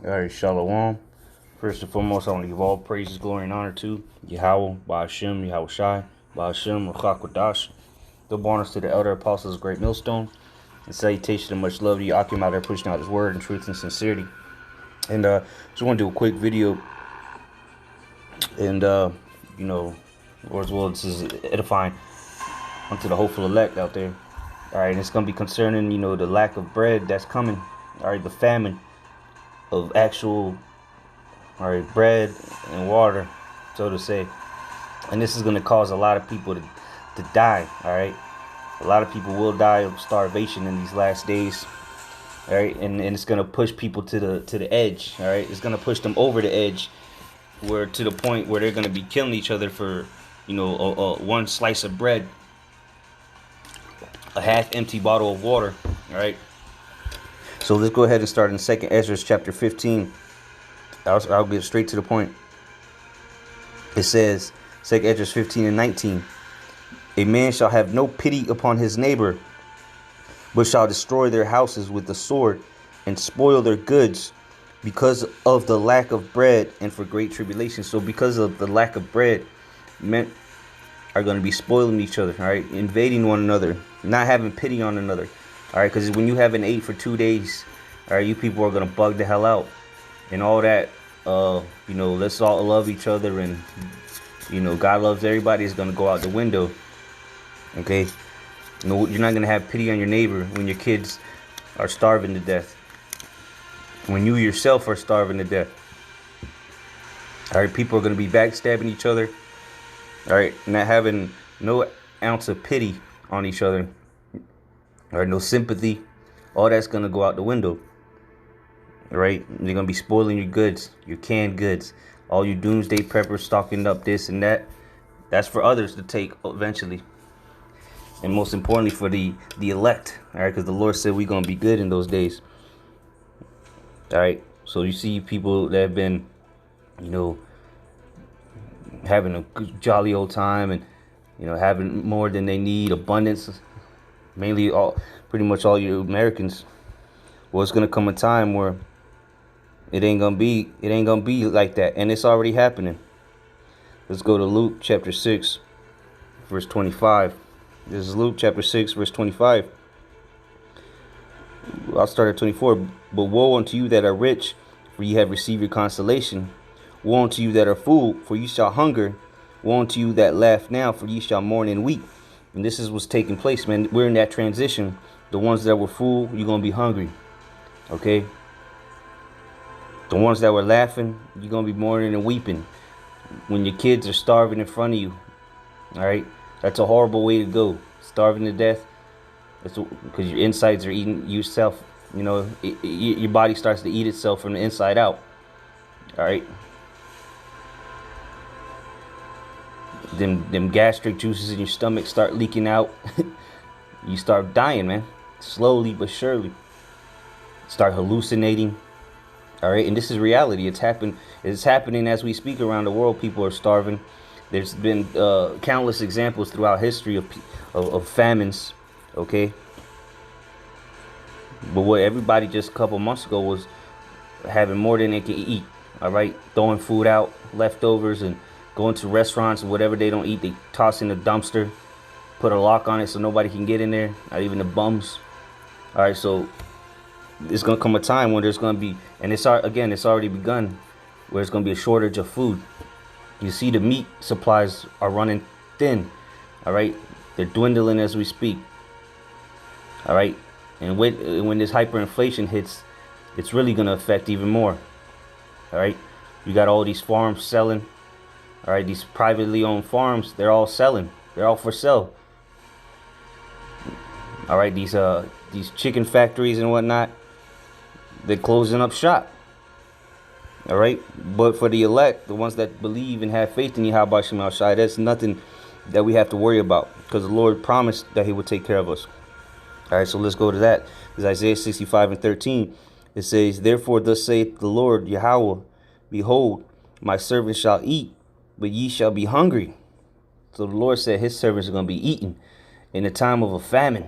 All right, Shalom. First and foremost, I want to give all praises, glory, and honor to Yahweh, Ba'ashem, Yahweh Shai, Ba'ashem, Ruchak Wadash. Double honors to the elder apostles, of Great Millstone, and salutation and much love to you, Akim, out there pushing out his word in truth and sincerity. And just want to do a quick video, and Lord's will, this is edifying unto the hopeful elect out there. All right, and it's going to be concerning, the lack of bread that's coming. All right, the famine of actual, all right, bread and water, so to say. And this is going to cause a lot of people to die. All right, a lot of people will die of starvation in these last days. All right, and it's going to push people to the edge. All right, it's going to push them over the edge, where to the point where they're going to be killing each other for one slice of bread, a half empty bottle of water. All right, so let's go ahead and start in 2nd Ezra chapter 15. I'll get straight to the point. It says, 2nd Ezra 15 and 19. A man shall have no pity upon his neighbor, but shall destroy their houses with the sword and spoil their goods because of the lack of bread and for great tribulation. So because of the lack of bread, men are going to be spoiling each other, all right, invading one another, not having pity on another, all right, because when you haven't ate for 2 days, all right, you people are going to bug the hell out and all that. Let's all love each other, and God loves everybody is going to go out the window. Okay, you're not going to have pity on your neighbor when your kids are starving to death, when you yourself are starving to death. All right, people are going to be backstabbing each other, all right, not having no ounce of pity on each other, all right, no sympathy. All that's going to go out the window. All right, they're going to be spoiling your goods, your canned goods, all your doomsday preppers stocking up this and that. That's for others to take eventually. And most importantly, for the elect, all right, because the Lord said we're going to be good in those days. All right, so you see people that have been, having a good, jolly old time, and, having more than they need, abundance, mainly pretty much all you Americans. Well, it's going to come a time where it ain't gonna be like that, and it's already happening. Let's go to Luke chapter 6, verse 25. This is Luke chapter 6, verse 25. I'll start at 24. But woe unto you that are rich, for ye have received your consolation. Woe unto you that are full, for ye shall hunger. Woe unto you that laugh now, for ye shall mourn and weep. And this is what's taking place, man. We're in that transition. The ones that were full, you're gonna be hungry. Okay? The ones that were laughing, you're going to be mourning and weeping when your kids are starving in front of you. All right? That's a horrible way to go. Starving to death. Because your insides are eating yourself. Your body starts to eat itself from the inside out. All right? Them gastric juices in your stomach start leaking out. You start dying, man. Slowly but surely. Start hallucinating. All right, and this is reality. It's happening as we speak around the world. People are starving. There's been countless examples throughout history of famines. Okay, but what everybody just a couple months ago was having more than they can eat. All right, throwing food out, leftovers, and going to restaurants and whatever they don't eat, they toss in a dumpster, put a lock on it so nobody can get in there, not even the bums. All right, so there's going to come a time when there's going to be, and it's already begun, where it's going to be a shortage of food. You see the meat supplies are running thin. All right, they're dwindling as we speak. All right, and when this hyperinflation hits, it's really going to affect even more. All right, you got all these farms selling. All right, these privately owned farms, they're all selling. They're all for sale. All right, these chicken factories and whatnot, they're closing up shop. All right, but for the elect, the ones that believe and have faith in Yahweh Shema Shai, that's nothing that we have to worry about, because the Lord promised that He would take care of us. All right, so let's go to that. It's Isaiah 65 and 13. It says, "Therefore thus saith the Lord Yahweh, Behold, my servants shall eat, but ye shall be hungry." So the Lord said His servants are going to be eating in a time of a famine,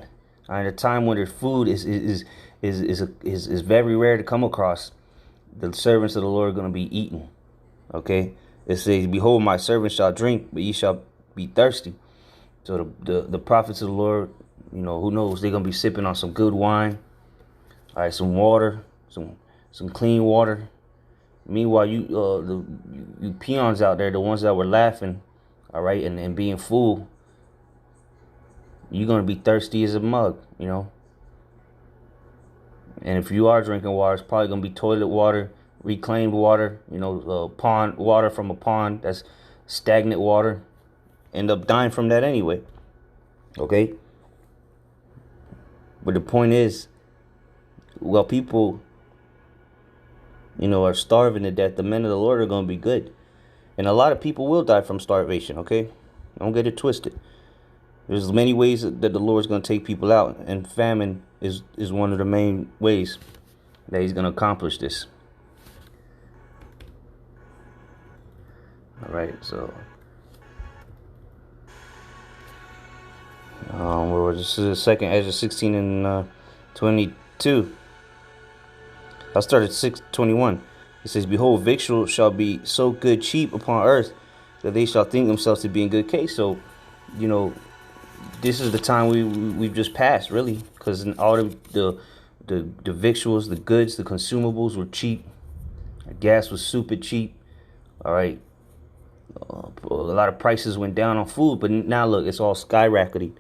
in a time when their food is very rare to come across. the servants of the Lord are going to be eating. Okay, it says, "Behold, my servants shall drink, but ye shall be thirsty." So the prophets of the Lord, who knows? They're gonna be sipping on some good wine, all right, some water, some clean water. Meanwhile, you peons out there, the ones that were laughing, all right, and being fooled, you're gonna be thirsty as a mug. And if you are drinking water, it's probably gonna be toilet water, reclaimed water, pond water from a pond that's stagnant water. End up dying from that anyway. Okay. But the point is, well, people, are starving to death, the men of the Lord are gonna be good. And a lot of people will die from starvation, okay? Don't get it twisted. There's many ways that the Lord's going to take people out, and famine is one of the main ways that he's going to accomplish this. All right, so this is second Ezra 16 and 22. I started 6:21. It says, "Behold, victuals shall be so good cheap upon earth that they shall think themselves to be in good case." So, this is the time we've just passed, really, because all the victuals, the goods, the consumables were cheap. Gas was super cheap. All right, a lot of prices went down on food, but now look, it's all skyrocketing.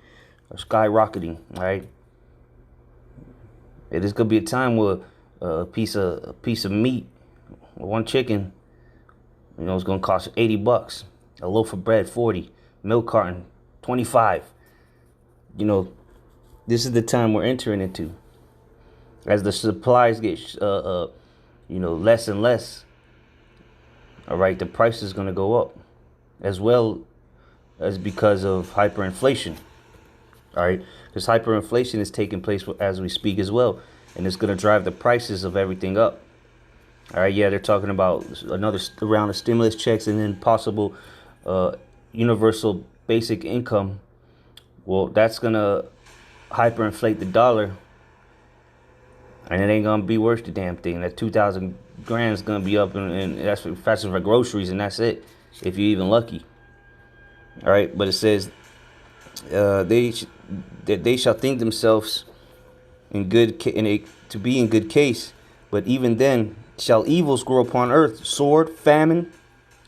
All right, there's gonna be a time where a piece of meat, one chicken, it's gonna cost $80. A loaf of bread, 40. Milk carton, 25. This is the time we're entering into. As the supplies get, less and less, all right, the price is going to go up, as well as because of hyperinflation. All right, because hyperinflation is taking place as we speak as well, and it's going to drive the prices of everything up. All right, yeah, they're talking about another round of stimulus checks and then possible universal basic income. Well, that's going to hyperinflate the dollar, and it ain't going to be worth the damn thing. That 2,000 grand is going to be up, and that's for groceries, and that's it, if you're even lucky. All right, but it says they shall think themselves to be in good case, but even then shall evils grow upon earth, sword, famine,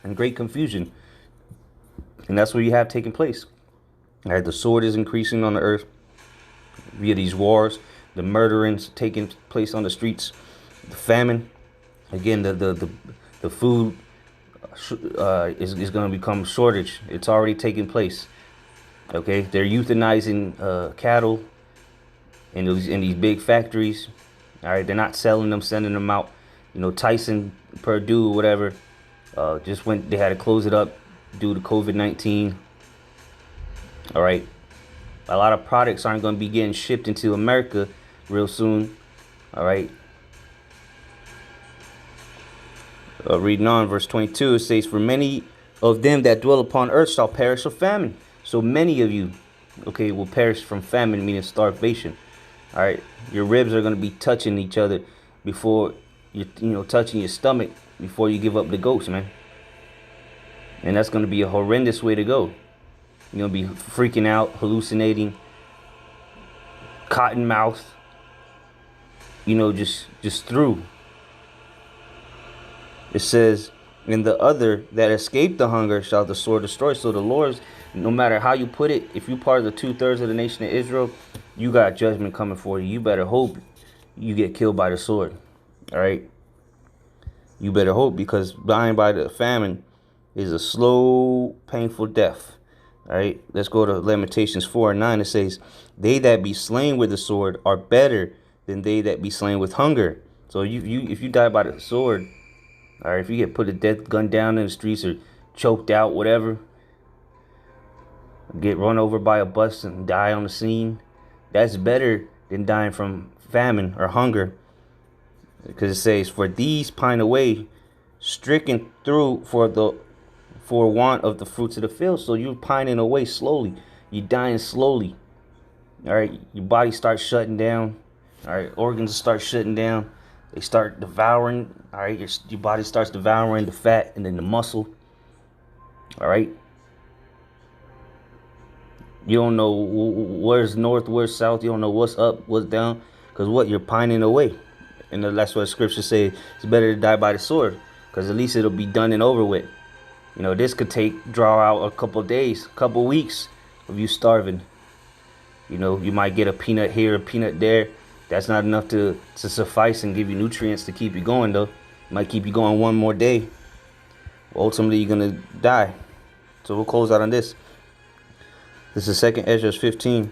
and great confusion. And that's what you have taking place. All right, the sword is increasing on the earth via these wars, the murderings taking place on the streets, the famine. Again, the food is going to become shortage. It's already taking place. Okay, they're euthanizing cattle in these big factories. All right, they're not selling them, sending them out. Tyson, Purdue, whatever, they had to close it up due to COVID-19. All right, a lot of products aren't going to be getting shipped into America real soon. All right. Reading on, verse 22, it says, "For many of them that dwell upon earth shall perish of famine." So many of you, okay, will perish from famine, meaning starvation. All right, your ribs are going to be touching each other before you touching your stomach before you give up the ghost, man. And that's going to be a horrendous way to go. You're going to be freaking out, hallucinating, cotton mouth, just through. It says, "And the other that escaped the hunger shall the sword destroy." So the Lord's, no matter how you put it, if you're part of the 2/3 of the nation of Israel, you got judgment coming for you. You better hope you get killed by the sword. All right? You better hope, because dying by the famine is a slow, painful death. All right, let's go to Lamentations 4:9. It says, "They that be slain with the sword are better than they that be slain with hunger." So if you die by the sword, all right, if you get put to death, gunned down in the streets, or choked out, whatever, get run over by a bus and die on the scene, that's better than dying from famine or hunger. Because it says, "For these pine away, stricken through for want of the fruits of the field." So you're pining away slowly. You're dying slowly. All right, your body starts shutting down. All right, organs start shutting down. They start devouring. All right, your body starts devouring the fat and then the muscle. All right. You don't know where's north, where's south. You don't know what's up, what's down, because what, you're pining away. And that's what scripture says. It's better to die by the sword, because at least it'll be done and over with. You know, this could draw out a couple days, couple weeks of you starving. You know, you might get a peanut here, a peanut there. That's not enough to suffice and give you nutrients to keep you going, though. It might keep you going one more day. Ultimately, you're going to die. So we'll close out on this. This is 2nd Ezra 15,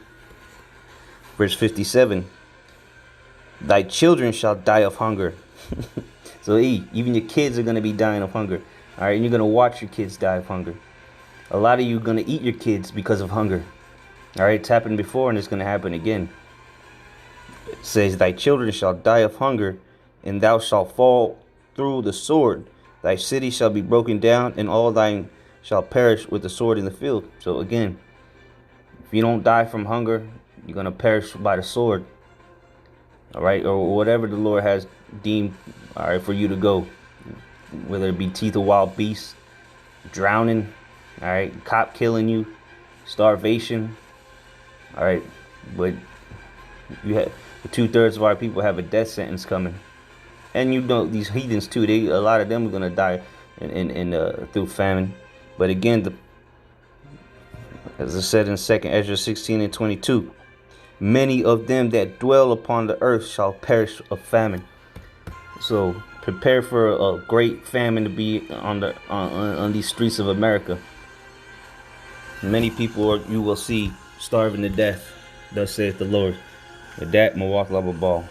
verse 57. Thy children shall die of hunger. So even your kids are going to be dying of hunger. All right, and you're going to watch your kids die of hunger. A lot of you are going to eat your kids because of hunger. All right, it's happened before and it's going to happen again. It says, thy children shall die of hunger, and thou shalt fall through the sword. Thy city shall be broken down, and all thine shall perish with the sword in the field. So again, if you don't die from hunger, you're going to perish by the sword. All right, or whatever the Lord has deemed, all right, for you to go. Whether it be teeth of wild beasts, drowning, all right, cop killing you, starvation. All right, but you have 2/3 of our people have a death sentence coming, and you know these heathens too. A lot of them are gonna die through famine. But again, as I said in 2nd Ezra 16 and 22, many of them that dwell upon the earth shall perish of famine. So prepare for a great famine to be on these streets of America. Many people you will see starving to death. Thus saith the Lord. With that, Mawak Lababal.